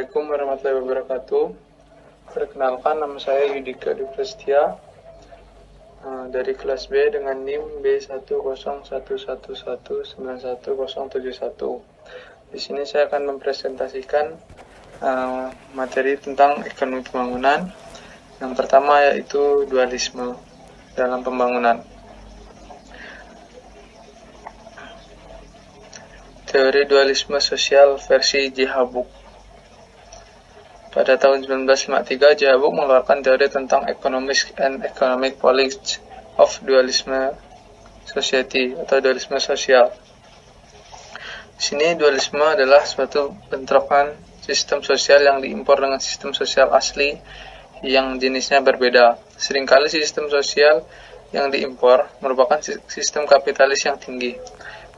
Assalamualaikum warahmatullahi wabarakatuh. Perkenalkan, nama saya Yudika Duprestia dari kelas B dengan NIM B101119171. Di sini saya akan mempresentasikan materi tentang ekonomi pembangunan. Yang pertama yaitu dualisme dalam pembangunan. Teori dualisme sosial versi J. Habuk. Pada tahun 1953, J. Habuk mengeluarkan teori tentang Economic Policy of Dualism Society atau dualisme sosial. Di sini dualisme adalah suatu bentrokan sistem sosial yang diimpor dengan sistem sosial asli yang jenisnya berbeda. Seringkali sistem sosial yang diimpor merupakan sistem kapitalis yang tinggi.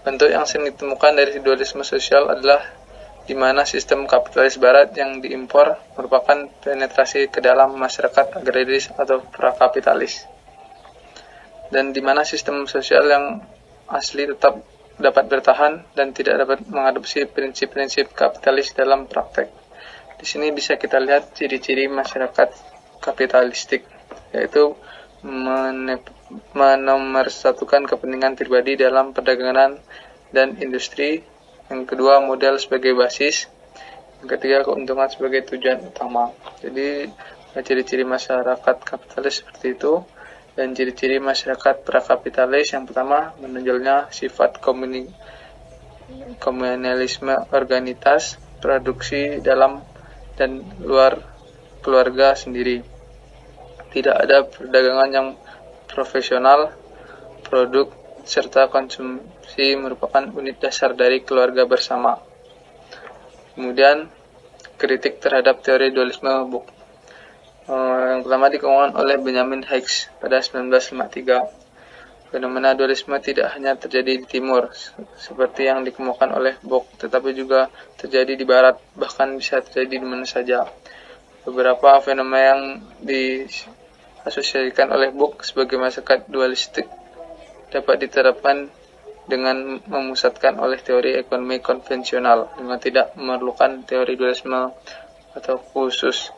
Bentuk yang sering ditemukan dari dualisme sosial adalah di mana sistem kapitalis barat yang diimpor merupakan penetrasi ke dalam masyarakat agraris atau prakapitalis, dan di mana sistem sosial yang asli tetap dapat bertahan dan tidak dapat mengadopsi prinsip-prinsip kapitalis dalam praktek. Di sini bisa kita lihat ciri-ciri masyarakat kapitalistik, yaitu menomorsatukan kepentingan pribadi dalam perdagangan dan industri. Yang kedua, modal sebagai basis. Yang ketiga, keuntungan sebagai tujuan utama. Jadi, ciri-ciri masyarakat kapitalis seperti itu. Dan ciri-ciri masyarakat prakapitalis, yang pertama, menonjolnya sifat komunalisme organitas, produksi dalam dan luar keluarga sendiri. Tidak ada perdagangan yang profesional, produk serta konsumsi merupakan unit dasar dari keluarga bersama. Kemudian, kritik terhadap teori dualisme Habuk. Yang pertama dikemukakan oleh Benjamin Hicks pada 1953. Fenomena dualisme tidak hanya terjadi di timur, seperti yang dikemukakan oleh Habuk, tetapi juga terjadi di barat, bahkan bisa terjadi di mana saja. Beberapa fenomena yang diasosiasikan oleh Habuk sebagai masyarakat dualistik dapat diterapkan dengan memusatkan oleh teori ekonomi konvensional dengan tidak memerlukan teori dualisme atau khusus.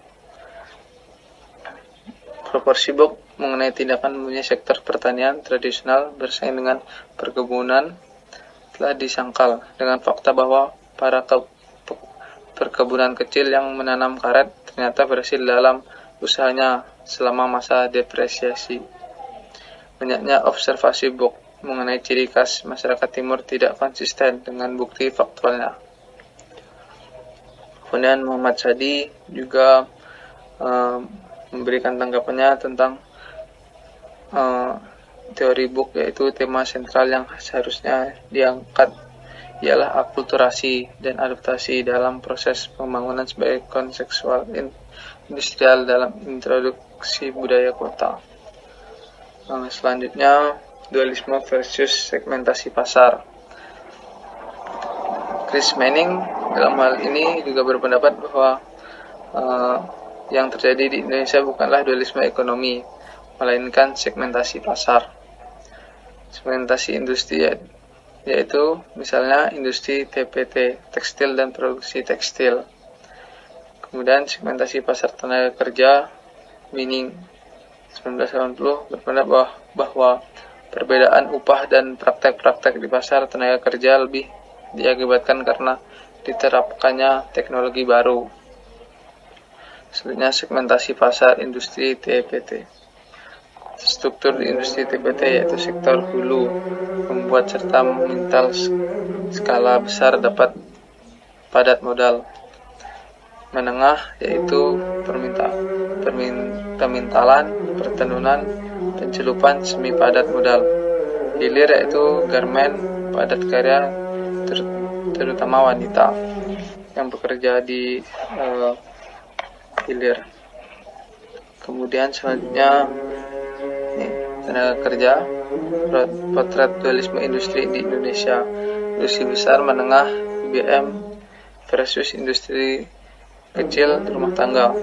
Proporsi Habuk mengenai tindakan mempunyai sektor pertanian tradisional bersaing dengan perkebunan telah disangkal dengan fakta bahwa para perkebunan kecil yang menanam karet ternyata berhasil dalam usahanya selama masa depresiasi. Banyaknya observasi Habuk mengenai ciri khas masyarakat timur tidak konsisten dengan bukti faktualnya. Kemudian Muhammad Sadi juga memberikan tanggapannya tentang teori Habuk, yaitu tema sentral yang seharusnya diangkat ialah akulturasi dan adaptasi dalam proses pembangunan sebagai konseksual industrial dalam introduksi budaya kota. Selanjutnya, dualisme versus segmentasi pasar. Chris Manning dalam hal ini juga berpendapat bahwa yang terjadi di Indonesia bukanlah dualisme ekonomi, melainkan segmentasi pasar. Segmentasi industri yaitu misalnya industri TPT, tekstil dan produksi tekstil. Kemudian segmentasi pasar tenaga kerja, Manning 1980 berpendapat bahwa perbedaan upah dan praktek-praktek di pasar tenaga kerja lebih diakibatkan karena diterapkannya teknologi baru. Selanjutnya, segmentasi pasar industri TPT. Struktur di industri TPT yaitu sektor hulu, membuat serta memintal skala besar dapat padat modal. Menengah yaitu pemintalan, pertenunan, pencelupan semi padat modal. Hilir yaitu garmen, padat karya, terutama wanita yang bekerja di hilir. Kemudian selanjutnya tenaga kerja, potret dualisme industri di Indonesia. Industri besar, menengah, IBM versus industri kecil rumah tangga.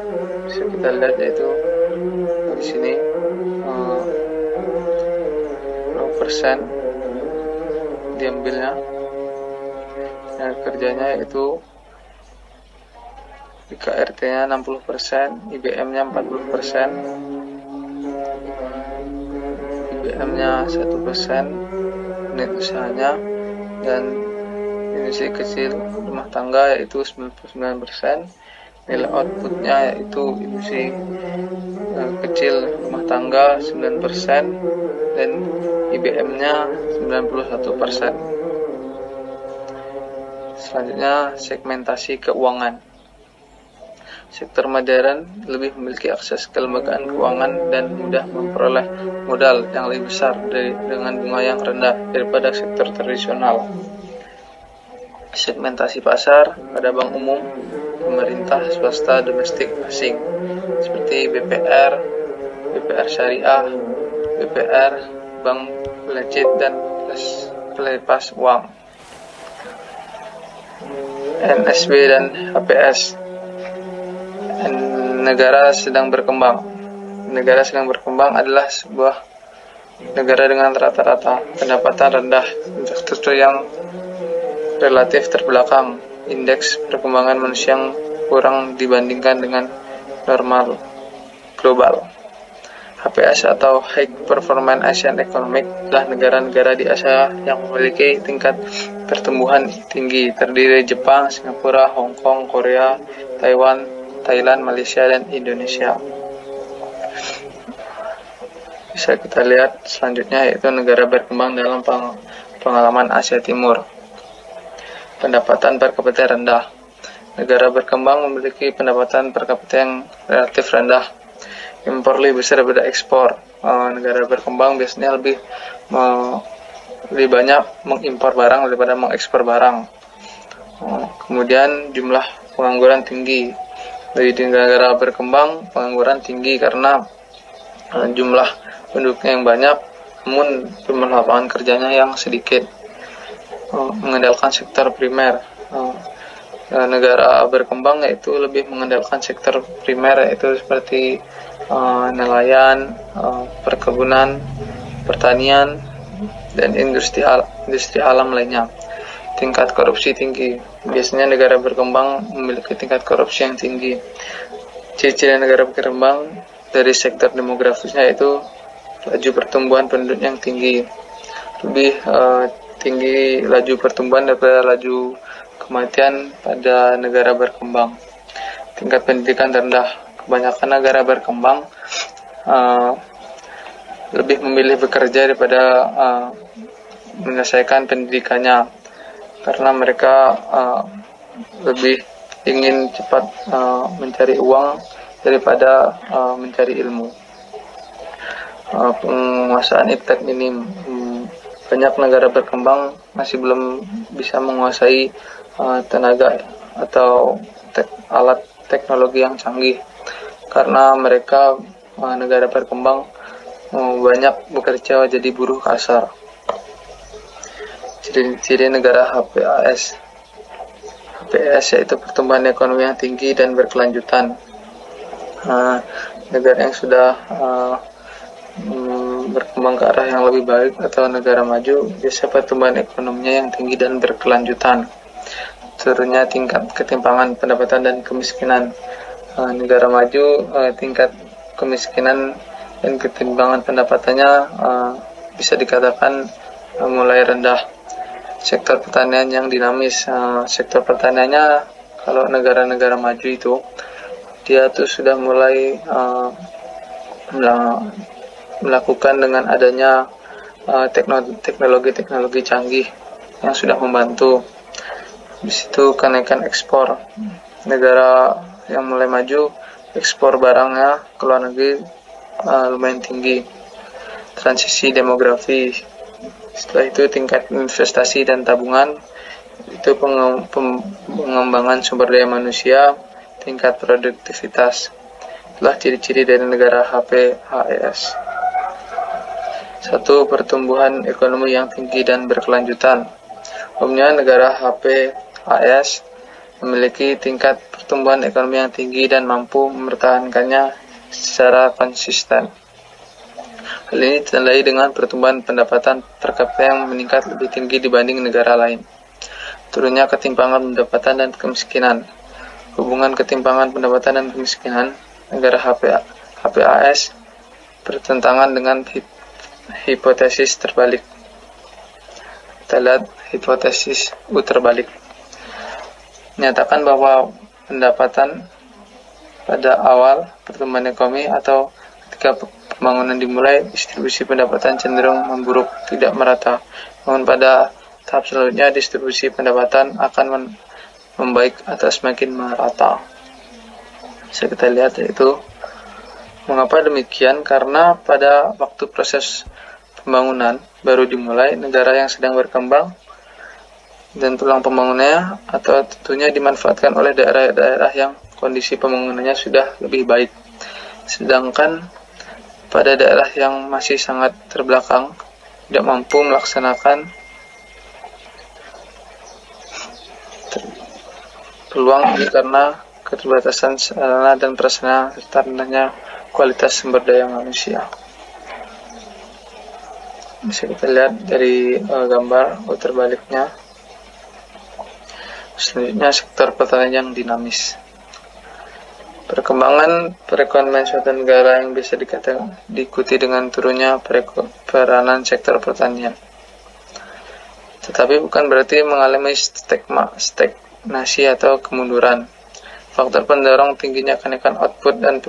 Bisa kita lihat yaitu di sini 0% diambilnya. Kerjanya yaitu IKRT-nya 60%, IBM-nya 40%, IBM-nya 1%, unit usahanya, dan industri kecil rumah tangga yaitu 99%, nilai outputnya yaitu industri kecil rumah tangga 9%, dan IBM-nya 91%. Selanjutnya, segmentasi keuangan. Sektor modern lebih memiliki akses ke lembagaan keuangan dan mudah memperoleh modal yang lebih besar dengan bunga yang rendah daripada sektor tradisional. Segmentasi pasar pada bank umum, pemerintah, swasta, domestik, asing, seperti BPR, BPR Syariah, BPR, Bank Legit, dan pelepas uang, NSB dan HPS. Negara sedang berkembang. Negara sedang berkembang adalah sebuah negara dengan rata-rata pendapatan rendah, infrastruktur yang relatif terbelakang, indeks perkembangan manusia yang kurang dibandingkan dengan normal global. HPS atau High Performance Asian Economic adalah negara-negara di Asia yang memiliki tingkat pertumbuhan tinggi, terdiri dari Jepang, Singapura, Hong Kong, Korea, Taiwan, Thailand, Malaysia, dan Indonesia. Bisa kita lihat selanjutnya yaitu negara berkembang dalam pengalaman Asia Timur. Pendapatan per kapita rendah. Negara berkembang memiliki pendapatan per kapita yang relatif rendah. Impor lebih besar daripada ekspor. Negara berkembang biasanya lebih banyak mengimpor barang daripada mengekspor barang. Kemudian jumlah pengangguran tinggi. Di negara berkembang pengangguran tinggi karena jumlah penduduknya yang banyak, namun jumlah lapangan kerjanya yang sedikit. Mengandalkan sektor primer. Negara berkembang yaitu lebih mengandalkan sektor primer, yaitu seperti nelayan, perkebunan, pertanian, dan industri alam lainnya. Tingkat korupsi tinggi. Biasanya negara berkembang memiliki tingkat korupsi yang tinggi. Ciri-ciri negara berkembang dari sektor demografisnya yaitu laju pertumbuhan penduduk yang tinggi. Lebih tinggi laju pertumbuhan daripada laju kematian pada negara berkembang. Tingkat pendidikan rendah. Kebanyakan negara berkembang lebih memilih bekerja daripada menyelesaikan pendidikannya, karena mereka lebih ingin cepat mencari uang daripada mencari ilmu. Penguasaan iptek minim. Banyak negara berkembang masih belum bisa menguasai tenaga atau alat teknologi yang canggih, karena mereka negara berkembang banyak bekerja jadi buruh kasar. Ciri-ciri negara HPAS. HPS yaitu pertumbuhan ekonomi yang tinggi dan berkelanjutan. Negara yang sudah berkembang ke arah yang lebih baik atau negara maju, biasa pertumbuhan ekonominya yang tinggi dan berkelanjutan. Turunnya tingkat ketimpangan pendapatan dan kemiskinan. Negara maju, tingkat kemiskinan dan ketimpangan pendapatannya bisa dikatakan mulai rendah. Sektor pertanian yang dinamis. Sektor pertaniannya kalau negara-negara maju itu dia tuh sudah mulai melakukan dengan adanya teknologi canggih yang sudah membantu. Di situ kenaikan ekspor. Negara yang mulai maju, ekspor barangnya ke luar negeri lumayan tinggi. Transisi demografi. Setelah itu tingkat investasi dan tabungan, itu pengembangan sumber daya manusia, tingkat produktivitas. Itulah ciri-ciri dari negara HPAS. 1. Pertumbuhan ekonomi yang tinggi dan berkelanjutan. Umumnya negara HPAS memiliki tingkat pertumbuhan ekonomi yang tinggi dan mampu mempertahankannya secara konsisten. Hal ini ditandai dengan pertumbuhan pendapatan per kapita yang meningkat lebih tinggi dibanding negara lain. Turunnya ketimpangan pendapatan dan kemiskinan. hubungan ketimpangan pendapatan dan kemiskinan negara HPAS bertentangan dengan hipotesis terbalik. Kita lihat hipotesis U terbalik. Menyatakan bahwa pendapatan pada awal pertumbuhan ekonomi atau ketika pembangunan dimulai, distribusi pendapatan cenderung memburuk, tidak merata. Namun pada tahap selanjutnya, distribusi pendapatan akan membaik atau semakin merata. Bisa kita lihat yaitu mengapa demikian? Karena pada waktu proses pembangunan baru dimulai, negara yang sedang berkembang dan peluang pembangunannya atau tentunya dimanfaatkan oleh daerah-daerah yang kondisi pembangunannya sudah lebih baik. Sedangkan pada daerah yang masih sangat terbelakang, tidak mampu melaksanakan peluang ini karena keterbatasan sarana dan prasarana serta rendahnya kualitas sumber daya manusia. Bisa kita lihat dari gambar terbaliknya. Selanjutnya, sektor pertanian yang dinamis. Perkembangan perekonomian suatu negara yang bisa diikuti dengan turunnya peranan sektor pertanian. Tetapi bukan berarti mengalami stagnasi atau kemunduran. Faktor pendorong tingginya kenaikan output dan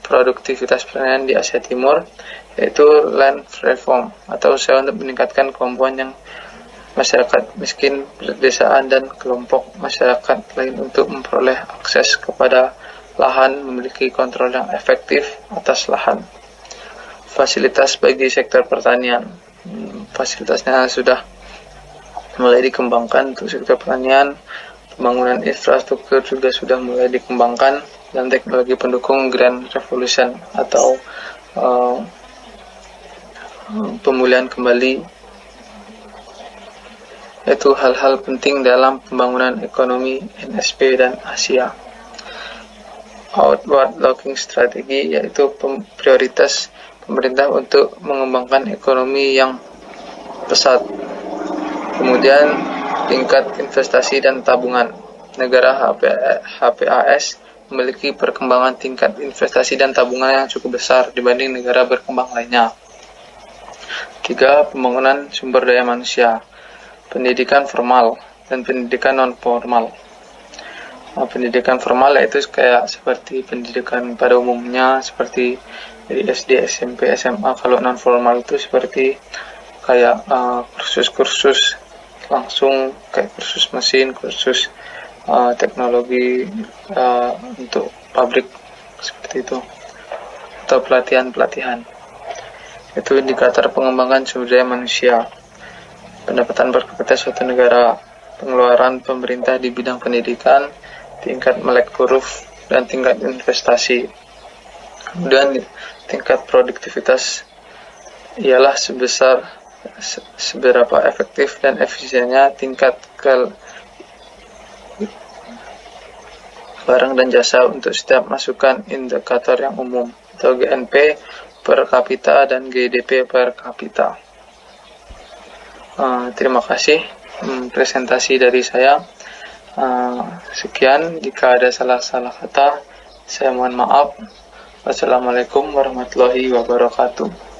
produktivitas pertanian di Asia Timur yaitu land reform atau usaha untuk meningkatkan kemampuan yang masyarakat miskin, pedesaan, dan kelompok masyarakat lain untuk memperoleh akses kepada lahan, memiliki kontrol yang efektif atas lahan. Fasilitas bagi sektor pertanian. Fasilitasnya sudah mulai dikembangkan untuk sektor pertanian. Pembangunan infrastruktur juga sudah mulai dikembangkan dan teknologi pendukung Grand Revolution atau pemulihan kembali, yaitu hal-hal penting dalam pembangunan ekonomi NSP dan Asia. Outward looking strategi yaitu prioritas pemerintah untuk mengembangkan ekonomi yang pesat. Kemudian tingkat investasi dan tabungan. Negara HPAS memiliki perkembangan tingkat investasi dan tabungan yang cukup besar dibanding negara berkembang lainnya. 3. Pembangunan sumber daya manusia, pendidikan formal dan pendidikan non-formal. Pendidikan formal yaitu kayak seperti pendidikan pada umumnya seperti dari SD, SMP, SMA. Kalau non-formal itu seperti kayak kursus-kursus langsung, kayak kursus mesin, kursus teknologi untuk pabrik seperti itu, atau pelatihan-pelatihan. Itu indikator pengembangan sumber daya manusia. Pendapatan per kapita suatu negara, pengeluaran pemerintah di bidang pendidikan, tingkat melek huruf, dan tingkat investasi. Kemudian tingkat produktivitas ialah seberapa efektif dan efisiennya tingkat barang dan jasa untuk setiap masukan indikator yang umum atau GNP per kapita dan GDP per kapita. Terima kasih presentasi dari saya. Sekian, jika ada salah-salah kata saya mohon maaf. Wassalamualaikum warahmatullahi wabarakatuh.